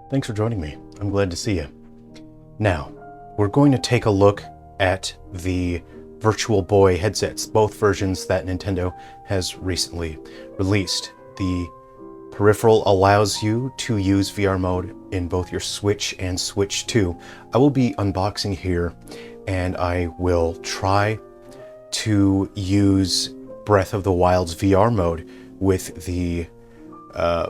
Thanks for joining me. I'm glad to see you. Now, we're going to take a look at the Virtual Boy headsets, both versions that Nintendo has recently released. The peripheral allows you to use VR mode in both your Switch and Switch 2. I will be unboxing here, and I will try to use Breath of the Wild's VR mode with the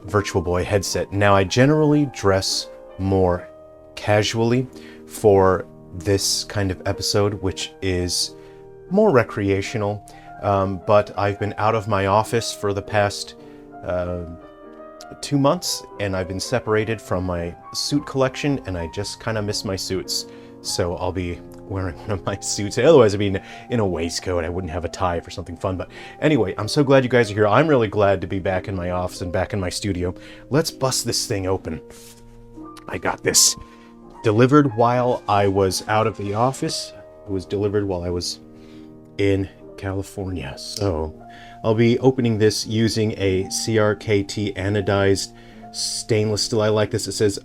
Virtual Boy headset. Now, I generally dress more casually for this kind of episode, which is more recreational, but I've been out of my office for the past 2 months, and I've been separated from my suit collection, and I just kind of miss my suits. So I'll be wearing one of my suits. Otherwise, I'd be in a waistcoat. I wouldn't have a tie for something fun. But anyway, I'm so glad you guys are here. I'm really glad to be back in my office and back in my studio. Let's bust this thing open. I got this delivered while I was out of the office. It was delivered while I was in California. So I'll be opening this using a CRKT anodized stainless steel. I like this. It says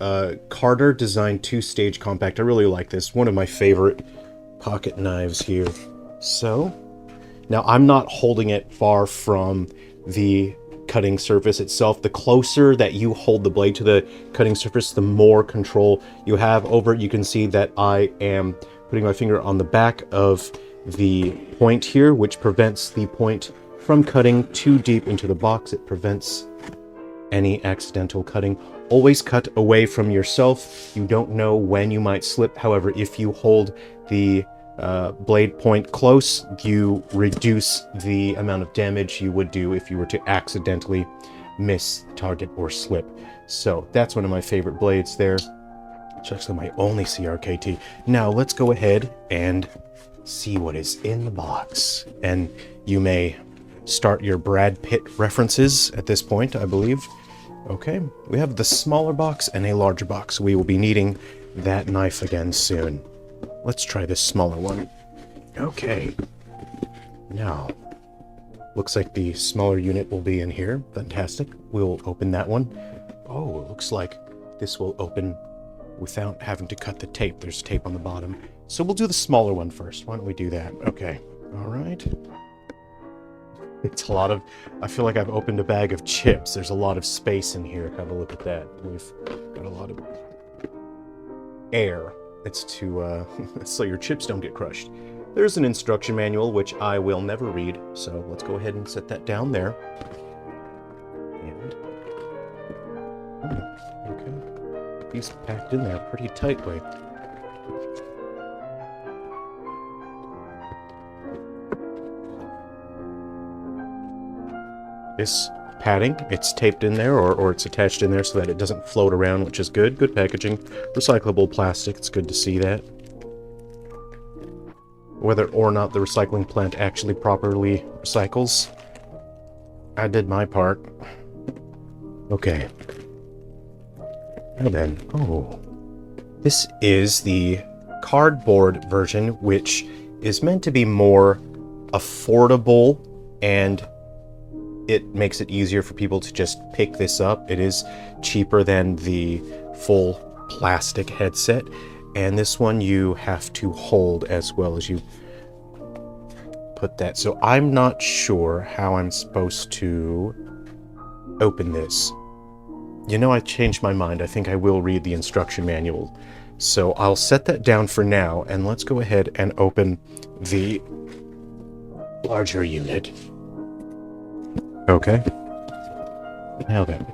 Carter Design 2-stage compact. I really like this. One of my favorite pocket knives here. So now I'm not holding it far from the cutting surface itself. The closer that you hold the blade to the cutting surface, the more control you have over it. You can see that I am putting my finger on the back of the point here, which prevents the point from cutting too deep into the box. It prevents any accidental cutting. Always cut away from yourself. You don't know when you might slip. However, if you hold the blade point close, you reduce the amount of damage you would do if you were to accidentally miss the target or slip. So that's one of my favorite blades there. It's actually my only CRKT. Now let's go ahead and see what is in the box. And you may start your Brad Pitt references at this point, I believe. Okay, we have the smaller box and a larger box. We will be needing that knife again soon. Let's try this smaller one. Okay. Now, looks like the smaller unit will be in here. Fantastic. We'll open that one. Oh, it looks like this will open without having to cut the tape. There's tape on the bottom. So we'll do the smaller one first. Why don't we do that? Okay. All right. It's a lot of... I feel like I've opened a bag of chips. There's a lot of space in here. Have a look at that. We've got a lot of air. It's to, so your chips don't get crushed. There's an instruction manual, which I will never read. So let's go ahead and set that down there. And... okay. These packed in there pretty tightly. This padding, it's taped in there, or it's attached in there so that it doesn't float around, which is good. Good packaging. Recyclable plastic, it's good to see that. Whether or not the recycling plant actually properly recycles, I did my part. Okay. Now then, oh. This is the cardboard version, which is meant to be more affordable, and it makes it easier for people to just pick this up. It is cheaper than the full plastic headset, and this one you have to hold as well as you put that. So I'm not sure how I'm supposed to open this. You know, I changed my mind. I think I will read the instruction manual. So I'll set that down for now, and let's go ahead and open the larger unit. Okay. Now then.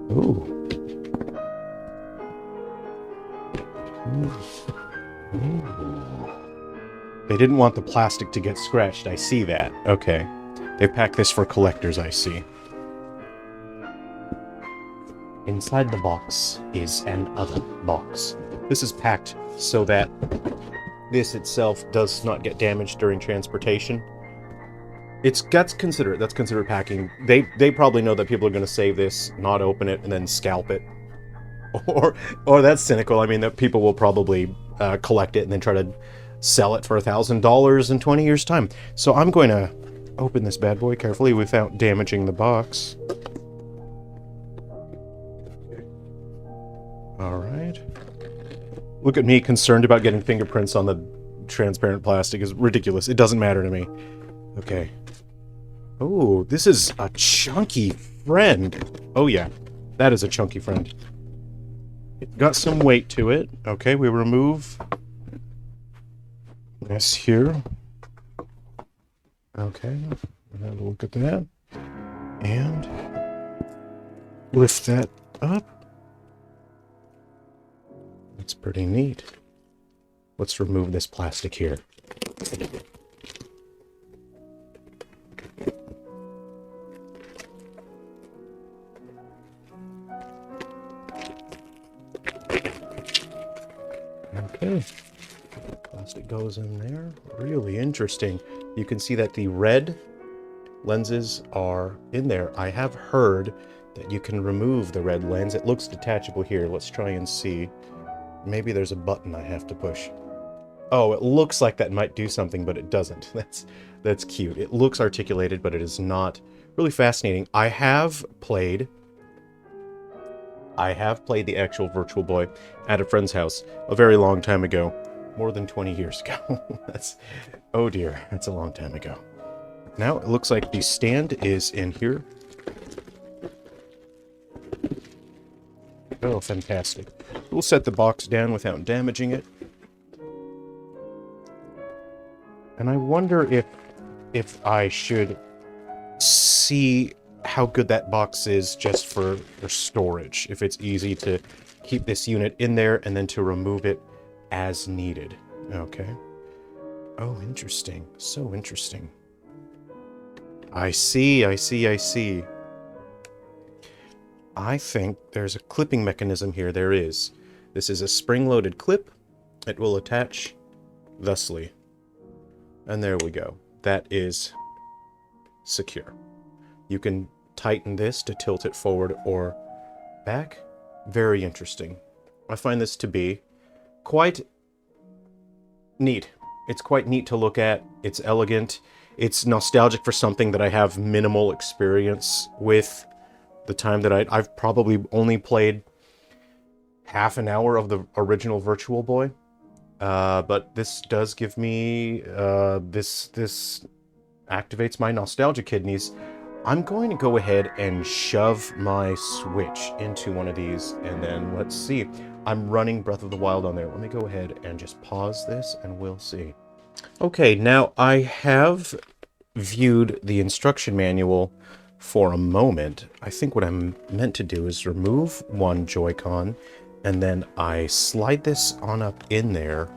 Ooh. Ooh. They didn't want the plastic to get scratched. I see that. Okay. They packed this for collectors, I see. Inside the box is an other box. This is packed so that this itself does not get damaged during transportation. That's considerate. That's considerate packing. They probably know that people are going to save this, not open it, and then scalp it. Or that's cynical. I mean, that people will probably collect it and then try to sell it for $1,000 in 20 years' time. So I'm going to open this bad boy carefully without damaging the box. Look at me concerned about getting fingerprints on the transparent plastic is ridiculous. It doesn't matter to me. Okay. Oh, this is a chunky friend. Oh yeah, that is a chunky friend. It got some weight to it. Okay, we remove this here. Okay, have a look at that. And lift that up. That's pretty neat. Let's remove this plastic here. Okay. Plastic goes in there. Really interesting. You can see that the red lenses are in there. I have heard that you can remove the red lens. It looks detachable here. Let's try and see. Maybe there's a button I have to push. Oh, it looks like that might do something, but it doesn't. That's cute. It looks articulated, but it is not. Really fascinating. I have played the actual Virtual Boy at a friend's house a very long time ago. More than 20 years ago. Oh dear, that's a long time ago. Now it looks like the stand is in here. Oh, fantastic. We'll set the box down without damaging it. And I wonder if I should see how good that box is just for storage. If it's easy to keep this unit in there and then to remove it as needed. Okay. Oh, interesting. So interesting. I see. I think there's a clipping mechanism here. There is. This is a spring-loaded clip. It will attach thusly. And there we go. That is secure. You can tighten this to tilt it forward or back. Very interesting. I find this to be quite neat. It's quite neat to look at. It's elegant. It's nostalgic for something that I have minimal experience with. The time that I've probably only played half an hour of the original Virtual Boy. But this does give me, this activates my nostalgia kidneys. I'm going to go ahead and shove my Switch into one of these, and then let's see. I'm running Breath of the Wild on there. Let me go ahead and just pause this, and we'll see. Okay, now I have viewed the instruction manual for a moment. I think what I'm meant to do is remove one Joy-Con, and then I slide this on up in there,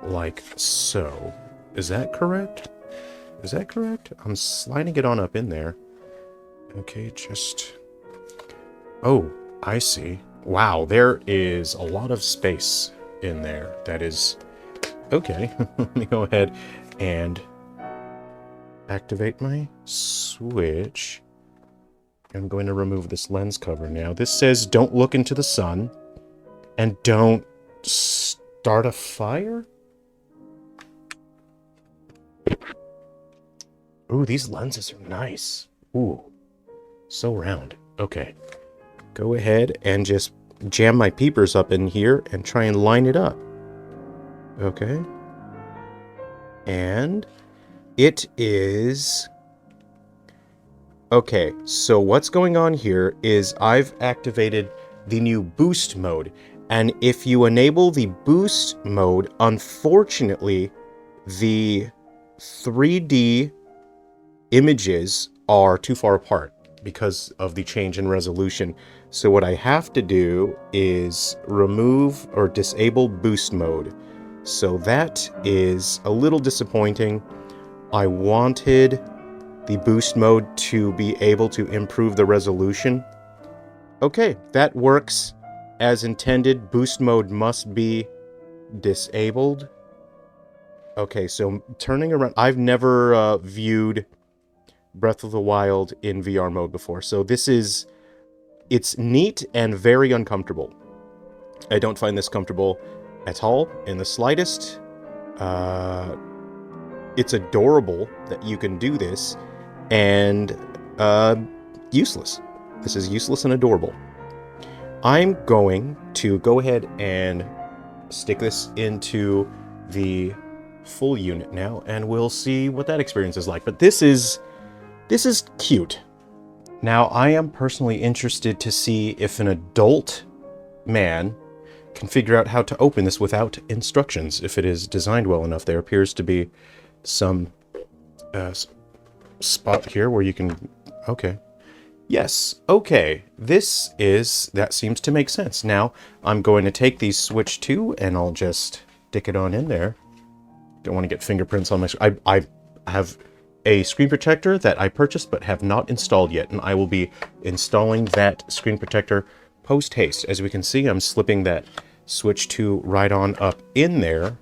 like so. Is that correct? Is that correct? I'm sliding it on up in there. Okay, just... Oh, I see. Wow, there is a lot of space in there. That is... Okay, let me go ahead and activate my Switch. I'm going to remove this lens cover now. This says don't look into the sun and don't start a fire? Ooh, these lenses are nice. Ooh, so round. Okay. Go ahead and just jam my peepers up in here and try and line it up. Okay. And it is... Okay, so what's going on here is I've activated the new boost mode. And if you enable the boost mode, unfortunately, the 3D images are too far apart because of the change in resolution. So what I have to do is remove or disable boost mode. So that is a little disappointing. I wanted the boost mode to be able to improve the resolution. Okay, that works as intended. Boost mode must be disabled. Okay, so turning around, I've never viewed Breath of the Wild in VR mode before, so this is, it's neat and very uncomfortable. I don't find this comfortable at all, in the slightest. It's adorable that you can do this, and useless. This is useless and adorable. I'm going to go ahead and stick this into the full unit now, and we'll see what that experience is like. But this is cute. Now, I am personally interested to see if an adult man can figure out how to open this without instructions, if it is designed well enough. There appears to be some spot here where you can... Okay. Yes, okay. That seems to make sense. Now, I'm going to take the Switch 2 and I'll just stick it on in there. Don't want to get fingerprints on my... I have a screen protector that I purchased but have not installed yet, and I will be installing that screen protector post-haste. As we can see, I'm slipping that Switch 2 right on up in there,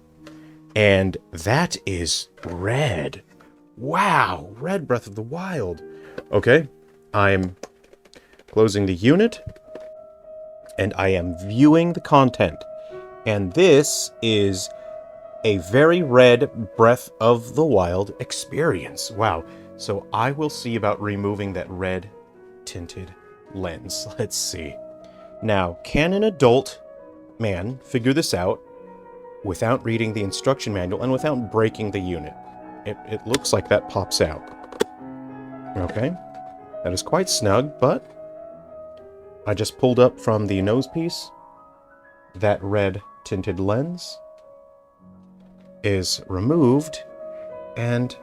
and that is red. Wow, red Breath of the Wild. Okay, I'm closing the unit, and I am viewing the content, and this is a very red Breath of the Wild experience. Wow. So I will see about removing that red tinted lens. Let's see. Now, can an adult man figure this out without reading the instruction manual and without breaking the unit? It looks like that pops out. Okay. That is quite snug, but I just pulled up from the nose piece. That red tinted lens is removed, and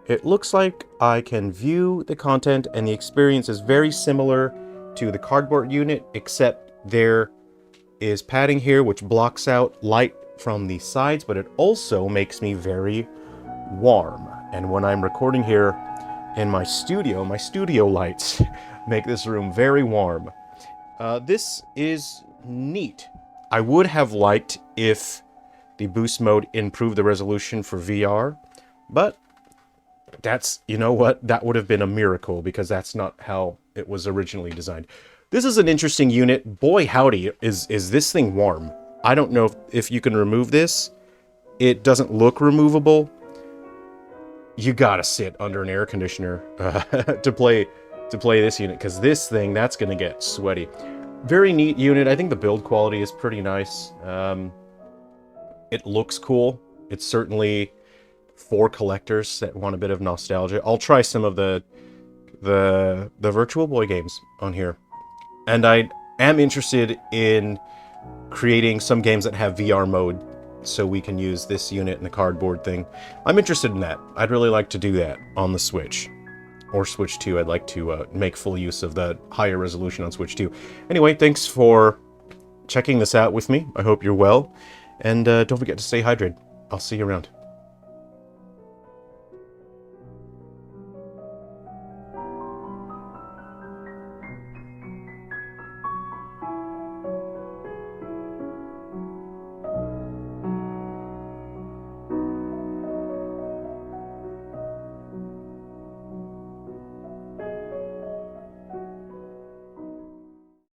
it looks like I can view the content, and the experience is very similar to the cardboard unit, except there is padding here which blocks out light from the sides, but it also makes me very warm. And when I'm recording here in my studio lights make this room very warm. This is neat. I would have liked if the boost mode improved the resolution for VR, but that's, you know what, that would have been a miracle, because that's not how it was originally designed. This is an interesting unit. Boy howdy, is this thing warm. I don't know if you can remove this. It doesn't look removable. You gotta sit under an air conditioner to play this unit, because this thing, that's gonna get sweaty. Very neat unit. I think the build quality is pretty nice. It looks cool. It's certainly for collectors that want a bit of nostalgia. I'll try some of the Virtual Boy games on here. And I am interested in creating some games that have VR mode, so we can use this unit and the cardboard thing. I'm interested in that. I'd really like to do that on the Switch. Or Switch 2. I'd like to make full use of the higher resolution on Switch 2. Anyway, thanks for checking this out with me. I hope you're well. And don't forget to stay hydrated. I'll see you around.